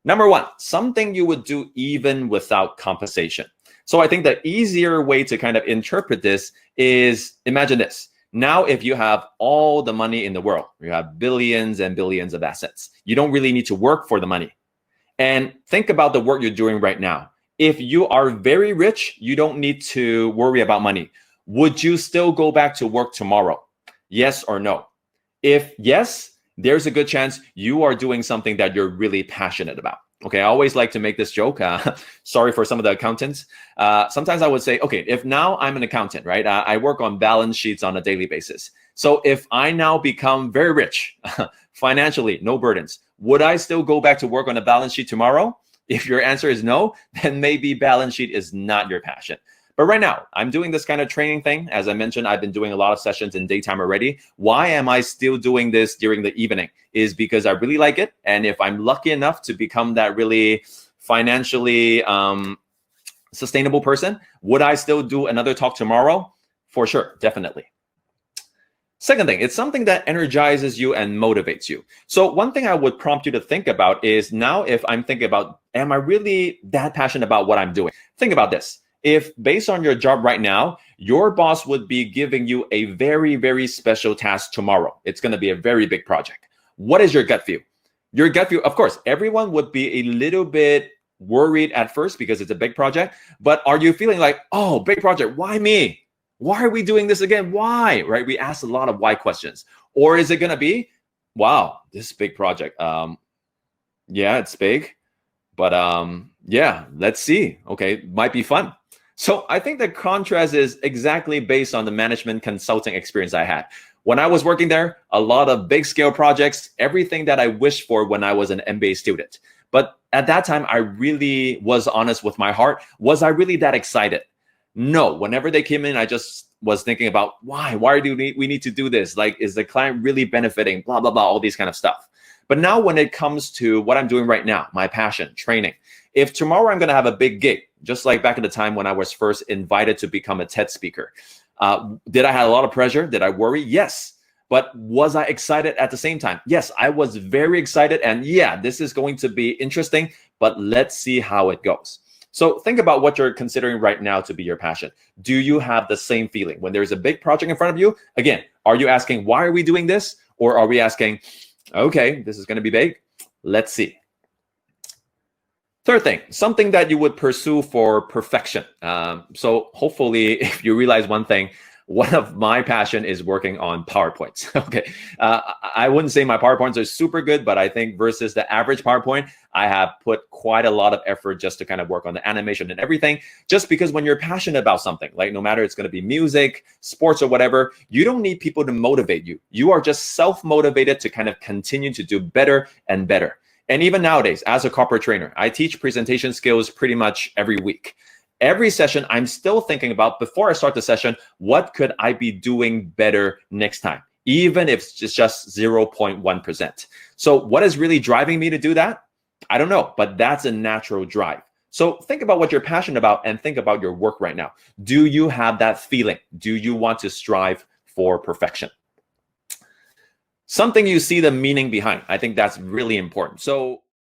Number one, something you would do even without compensation. So I think the easier way to kind of interpret this is, imagine this. Now, if you have all the money in the world, you have billions and billions of assets, you don't really need to work for the money. And think about the work you're doing right now. If you are very rich, you don't need to worry about money. Would you still go back to work tomorrow? Yes or no? If yes, there's a good chance you are doing something that you're really passionate about. Okay, I always like to make this joke. Sorry for some of the accountants. Sometimes I would say, okay, if now I'm an accountant, right? I work on balance sheets on a daily basis. So if I now become very rich, financially, no burdens, would I still go back to work on a balance sheet tomorrow? If your answer is no, then maybe balance sheet is not your passion. But right now, I'm doing this kind of training thing. As I mentioned, I've been doing a lot of sessions in daytime already. Why am I still doing this during the evening? Is because I really like it. And if I'm lucky enough to become that really financially sustainable person, would I still do another talk tomorrow? For sure, definitely. Second thing, it's something that energizes you and motivates you. So one thing I would prompt you to think about is, now if I'm thinking about, am I really that passionate about what I'm doing? Think about this. If based on your job right now, your boss would be giving you a very, very special task tomorrow. It's going to be a very big project. What is your gut feel? Your gut feel, of course, everyone would be a little bit worried at first because it's a big project. But are you feeling like, oh, big project, why me? Why are we doing this again? Why? Right? We ask a lot of why questions. Or is it going to be, wow, this big project. Yeah, it's big. But yeah, let's see. Okay, might be fun. So I think the contrast is exactly based on the management consulting experience I had. When I was working there, a lot of big scale projects, everything that I wished for when I was an MBA student. But at that time, I really was honest with my heart. Was I really that excited? No. Whenever they came in, I just was thinking about why do we need to do this? Like, is the client really benefiting? Blah, blah, blah, all these kind of stuff. But now when it comes to what I'm doing right now, my passion, training, if tomorrow I'm going to have a big gig, just like back at the time when I was first invited to become a TED speaker, did I have a lot of pressure? Did I worry? Yes. But was I excited at the same time? Yes, I was very excited. And yeah, this is going to be interesting, but let's see how it goes. So think about what you're considering right now to be your passion. Do you have the same feeling when there's a big project in front of you? Again, are you asking, why are we doing this? Or are we asking, okay, this is going to be big. Let's see. Third thing, something that you would pursue for perfection. So hopefully, if you realize one thing, one of my passion is working on PowerPoints. Okay, I wouldn't say my PowerPoints are super good, but I think versus the average PowerPoint, I have put quite a lot of effort just to kind of work on the animation and everything. Just because when you're passionate about something, like no matter it's going to be music, sports, or whatever, you don't need people to motivate you. You are just self-motivated to kind of continue to do better and better. And even nowadays, as a corporate trainer, I teach presentation skills pretty much every week. Every session, I'm still thinking about, before I start the session, what could I be doing better next time, even if it's just 0.1%. So what is really driving me to do that? I don't know, but that's a natural drive. So think about what you're passionate about and think about your work right now. Do you have that feeling? Do you want to strive for perfection? Something you see the meaning behind. I think that's really important. So